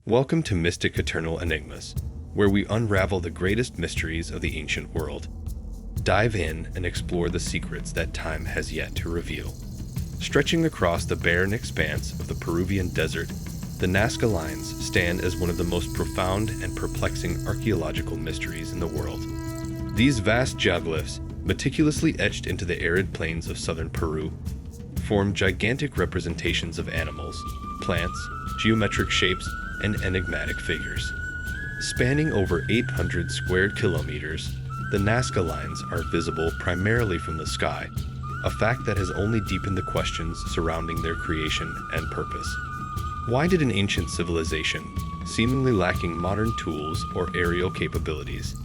Welcome to Mystic Eternal Enigmas, where we unravel the greatest mysteries of the ancient world. Dive in and explore the secrets that time has yet to reveal. Stretching across the barren expanse of the Peruvian desert, the Nazca Lines stand as one of the most profound and perplexing archaeological mysteries in the world. These vast geoglyphs, meticulously etched into the arid plains of southern Peru, form gigantic representations of animals, plants, geometric shapes, and enigmatic figures. Spanning over 800 square kilometers, the Nazca Lines are visible primarily from the sky, a fact that has only deepened the questions surrounding their creation and purpose. Why did an ancient civilization, seemingly lacking modern tools or aerial capabilities,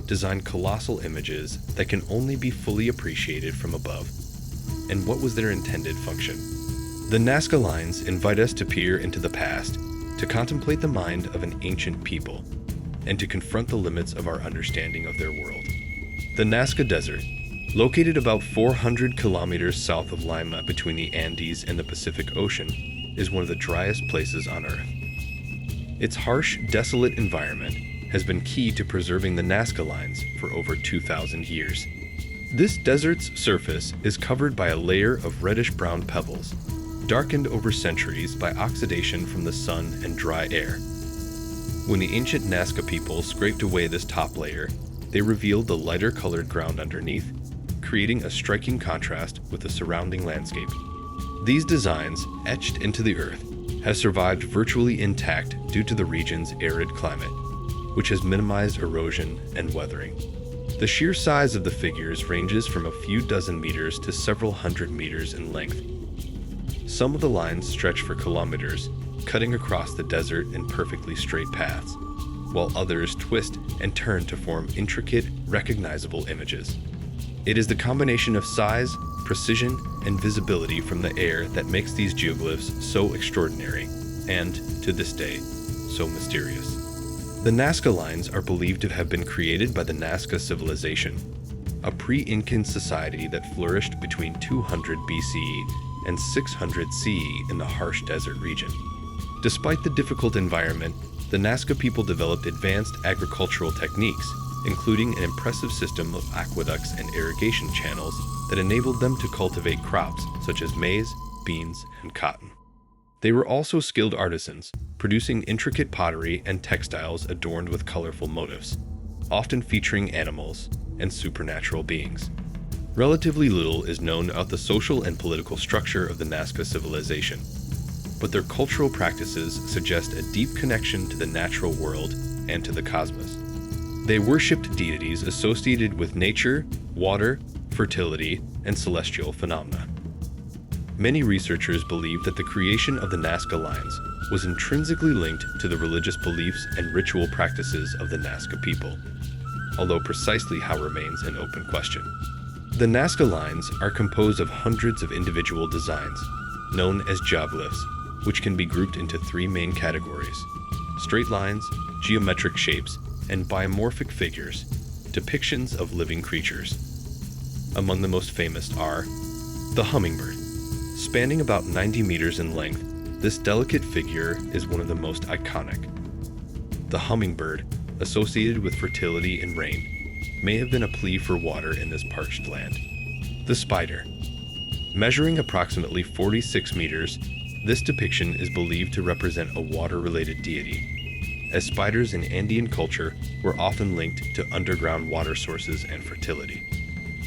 design colossal images that can only be fully appreciated from above? And what was their intended function? The Nazca Lines invite us to peer into the past, to contemplate the mind of an ancient people, and to confront the limits of our understanding of their world. The Nazca Desert, located about 400 kilometers south of Lima between the Andes and the Pacific Ocean, is one of the driest places on Earth. Its harsh, desolate environment has been key to preserving the Nazca Lines for over 2,000 years. This desert's surface is covered by a layer of reddish-brown pebbles, darkened over centuries by oxidation from the sun and dry air. When the ancient Nazca people scraped away this top layer, they revealed the lighter-colored ground underneath, creating a striking contrast with the surrounding landscape. These designs, etched into the earth, have survived virtually intact due to the region's arid climate, which has minimized erosion and weathering. The sheer size of the figures ranges from a few dozen meters to several hundred meters in length. Some of the lines stretch for kilometers, cutting across the desert in perfectly straight paths, while others twist and turn to form intricate, recognizable images. It is the combination of size, precision, and visibility from the air that makes these geoglyphs so extraordinary and, to this day, so mysterious. The Nazca Lines are believed to have been created by the Nazca civilization, a pre-Incan society that flourished between 200 BCE and 600 CE in the harsh desert region. Despite the difficult environment, the Nazca people developed advanced agricultural techniques, including an impressive system of aqueducts and irrigation channels that enabled them to cultivate crops such as maize, beans, and cotton. They were also skilled artisans, producing intricate pottery and textiles adorned with colorful motifs, often featuring animals and supernatural beings. Relatively little is known about the social and political structure of the Nazca civilization, but their cultural practices suggest a deep connection to the natural world and to the cosmos. They worshipped deities associated with nature, water, fertility, and celestial phenomena. Many researchers believe that the creation of the Nazca Lines was intrinsically linked to the religious beliefs and ritual practices of the Nazca people, although precisely how remains an open question. The Nazca Lines are composed of hundreds of individual designs, known as geoglyphs, which can be grouped into three main categories: straight lines, geometric shapes, and biomorphic figures, depictions of living creatures. Among the most famous are the hummingbird. Spanning about 90 meters in length, this delicate figure is one of the most iconic. The hummingbird, associated with fertility and rain, may have been a plea for water in this parched land. The spider. Measuring approximately 46 meters, this depiction is believed to represent a water-related deity, as spiders in Andean culture were often linked to underground water sources and fertility.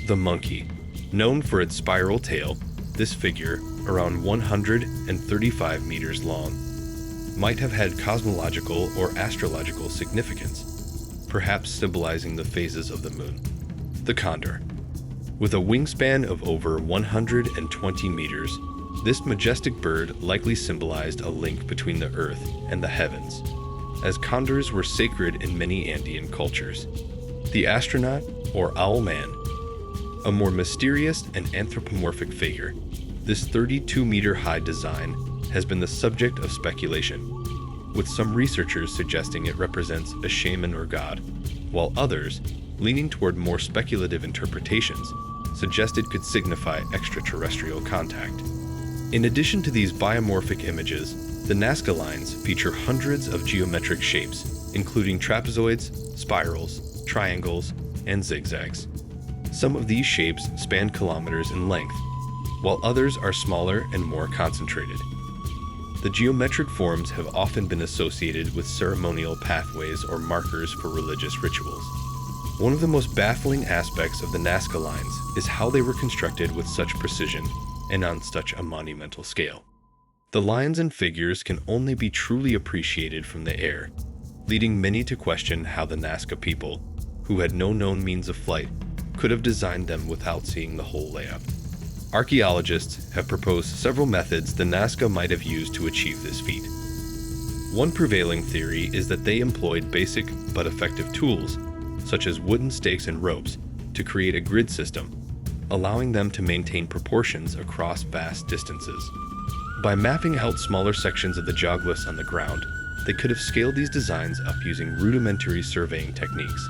The monkey. Known for its spiral tail, this figure, around 135 meters long, might have had cosmological or astrological significance, perhaps symbolizing the phases of the moon. The condor. With a wingspan of over 120 meters, this majestic bird likely symbolized a link between the earth and the heavens, as condors were sacred in many Andean cultures. The astronaut, or owl man. A more mysterious and anthropomorphic figure, this 32-meter-high design has been the subject of speculation, with some researchers suggesting it represents a shaman or god, while others, leaning toward more speculative interpretations, suggest it could signify extraterrestrial contact. In addition to these biomorphic images, The Nazca Lines feature hundreds of geometric shapes, including trapezoids, spirals, triangles, and zigzags. Some of these shapes span kilometers in length, while others are smaller and more concentrated. The geometric forms have often been associated with ceremonial pathways or markers for religious rituals. One of the most baffling aspects of the Nazca Lines is how they were constructed with such precision and on such a monumental scale. The lines and figures can only be truly appreciated from the air, leading many to question how the Nazca people, who had no known means of flight, could have designed them without seeing the whole layout. Archaeologists have proposed several methods the Nazca might have used to achieve this feat. One prevailing theory is that they employed basic but effective tools, such as wooden stakes and ropes, to create a grid system, allowing them to maintain proportions across vast distances. By mapping out smaller sections of the geoglyphs on the ground, they could have scaled these designs up using rudimentary surveying techniques.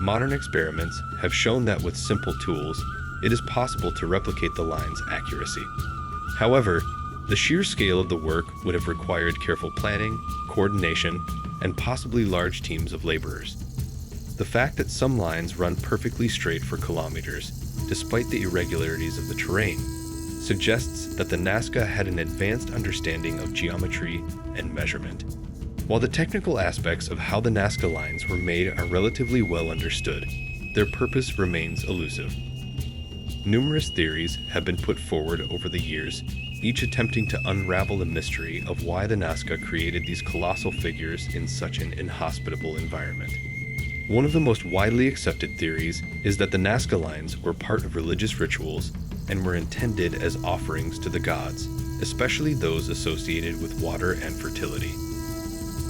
Modern experiments have shown that with simple tools, it is possible to replicate the line's accuracy. However, the sheer scale of the work would have required careful planning, coordination, and possibly large teams of laborers. The fact that some lines run perfectly straight for kilometers, despite the irregularities of the terrain, suggests that the Nazca had an advanced understanding of geometry and measurement. While the technical aspects of how the Nazca Lines were made are relatively well understood, their purpose remains elusive. Numerous theories have been put forward over the years, each attempting to unravel the mystery of why the Nazca created these colossal figures in such an inhospitable environment. One of the most widely accepted theories is that the Nazca Lines were part of religious rituals and were intended as offerings to the gods, especially those associated with water and fertility.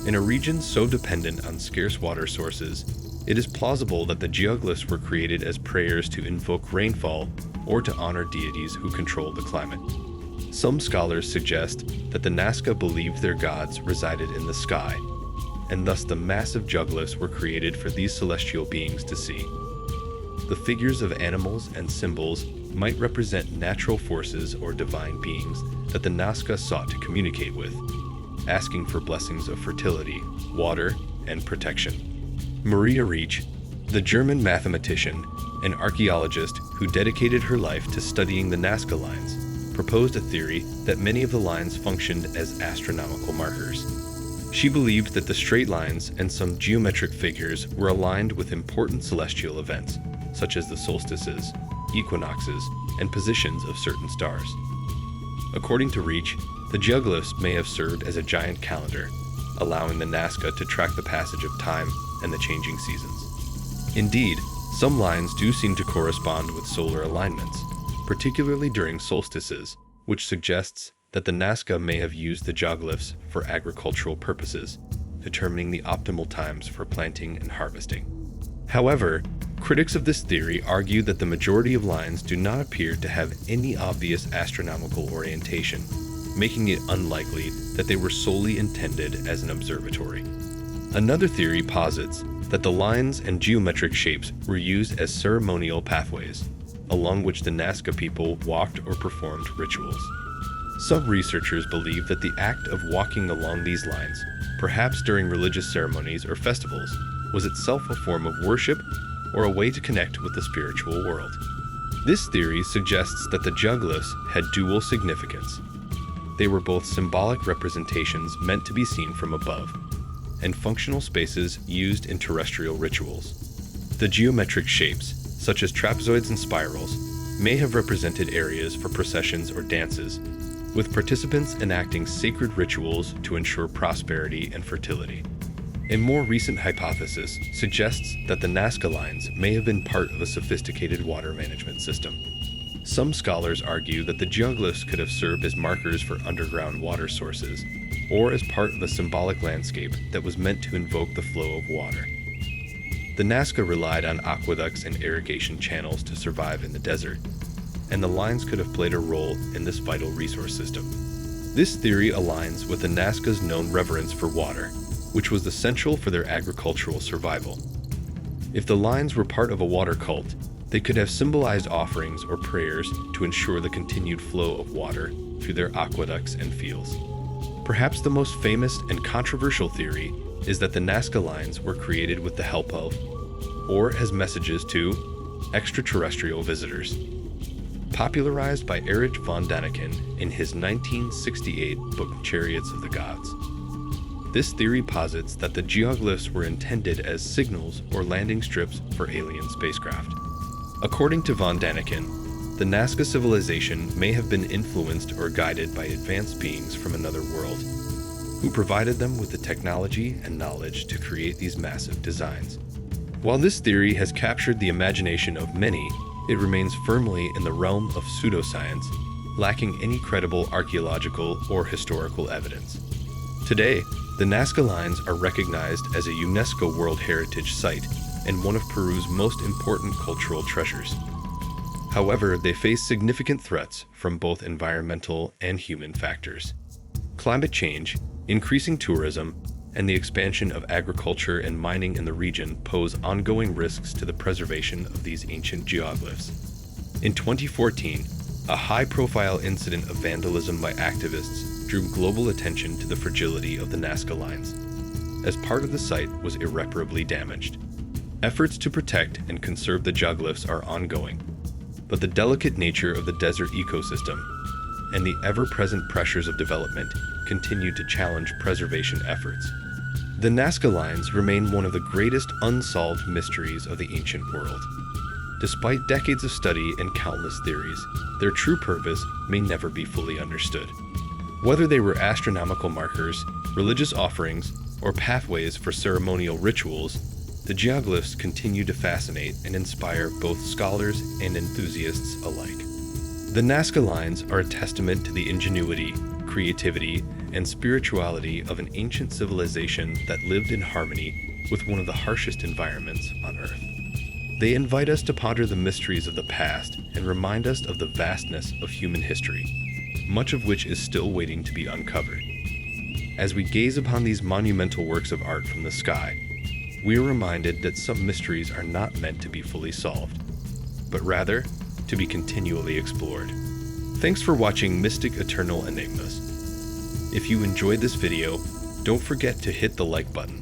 In a region so dependent on scarce water sources, it is plausible that the geoglyphs were created as prayers to invoke rainfall or to honor deities who control the climate. Some scholars suggest that the Nazca believed their gods resided in the sky, and thus the massive geoglyphs were created for these celestial beings to see. The figures of animals and symbols might represent natural forces or divine beings that the Nazca sought to communicate with, asking for blessings of fertility, water, and protection. Maria Reiche, the German mathematician and archaeologist who dedicated her life to studying the Nazca Lines, proposed a theory that many of the lines functioned as astronomical markers. She believed that the straight lines and some geometric figures were aligned with important celestial events, such as the solstices, equinoxes, and positions of certain stars. According to Reiche, the geoglyphs may have served as a giant calendar, allowing the Nazca to track the passage of time and the changing seasons. Indeed, some lines do seem to correspond with solar alignments, particularly during solstices, which suggests that the Nazca may have used the geoglyphs for agricultural purposes, determining the optimal times for planting and harvesting. However, critics of this theory argue that the majority of lines do not appear to have any obvious astronomical orientation, making it unlikely that they were solely intended as an observatory. Another theory posits that the lines and geometric shapes were used as ceremonial pathways, along which the Nazca people walked or performed rituals. Some researchers believe that the act of walking along these lines, perhaps during religious ceremonies or festivals, was itself a form of worship or a way to connect with the spiritual world. This theory suggests that the geoglyphs had dual significance. They were both symbolic representations meant to be seen from above, and functional spaces used in terrestrial rituals. The geometric shapes, such as trapezoids and spirals, may have represented areas for processions or dances, with participants enacting sacred rituals to ensure prosperity and fertility. A more recent hypothesis suggests that the Nazca Lines may have been part of a sophisticated water management system. Some scholars argue that the geoglyphs could have served as markers for underground water sources, or as part of a symbolic landscape that was meant to invoke the flow of water. The Nazca relied on aqueducts and irrigation channels to survive in the desert, and the lines could have played a role in this vital resource system. This theory aligns with the Nazca's known reverence for water, which was essential for their agricultural survival. If the lines were part of a water cult, they could have symbolized offerings or prayers to ensure the continued flow of water through their aqueducts and fields. Perhaps the most famous and controversial theory is that the Nazca Lines were created with the help of, or as messages to, extraterrestrial visitors. Popularized by Erich von Däniken in his 1968 book Chariots of the Gods. This theory posits that the geoglyphs were intended as signals or landing strips for alien spacecraft. According to von Däniken, the Nazca civilization may have been influenced or guided by advanced beings from another world, who provided them with the technology and knowledge to create these massive designs. While this theory has captured the imagination of many, it remains firmly in the realm of pseudoscience, lacking any credible archaeological or historical evidence. Today, the Nazca Lines are recognized as a UNESCO World Heritage Site and one of Peru's most important cultural treasures. However, they face significant threats from both environmental and human factors. Climate change, increasing tourism, and the expansion of agriculture and mining in the region pose ongoing risks to the preservation of these ancient geoglyphs. In 2014, a high-profile incident of vandalism by activists drew global attention to the fragility of the Nazca Lines, as part of the site was irreparably damaged. Efforts to protect and conserve the geoglyphs are ongoing, but the delicate nature of the desert ecosystem and the ever-present pressures of development continue to challenge preservation efforts. The Nazca Lines remain one of the greatest unsolved mysteries of the ancient world. Despite decades of study and countless theories, their true purpose may never be fully understood. Whether they were astronomical markers, religious offerings, or pathways for ceremonial rituals, the geoglyphs continue to fascinate and inspire both scholars and enthusiasts alike. The Nazca Lines are a testament to the ingenuity, creativity, and spirituality of an ancient civilization that lived in harmony with one of the harshest environments on Earth. They invite us to ponder the mysteries of the past and remind us of the vastness of human history, much of which is still waiting to be uncovered. As we gaze upon these monumental works of art from the sky, we are reminded that some mysteries are not meant to be fully solved, but rather to be continually explored. Thanks for watching Mystic Eternal Enigmas. If you enjoyed this video, don't forget to hit the like button,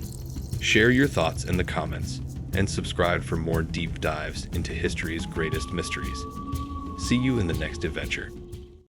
share your thoughts in the comments, and subscribe for more deep dives into history's greatest mysteries. See you in the next adventure.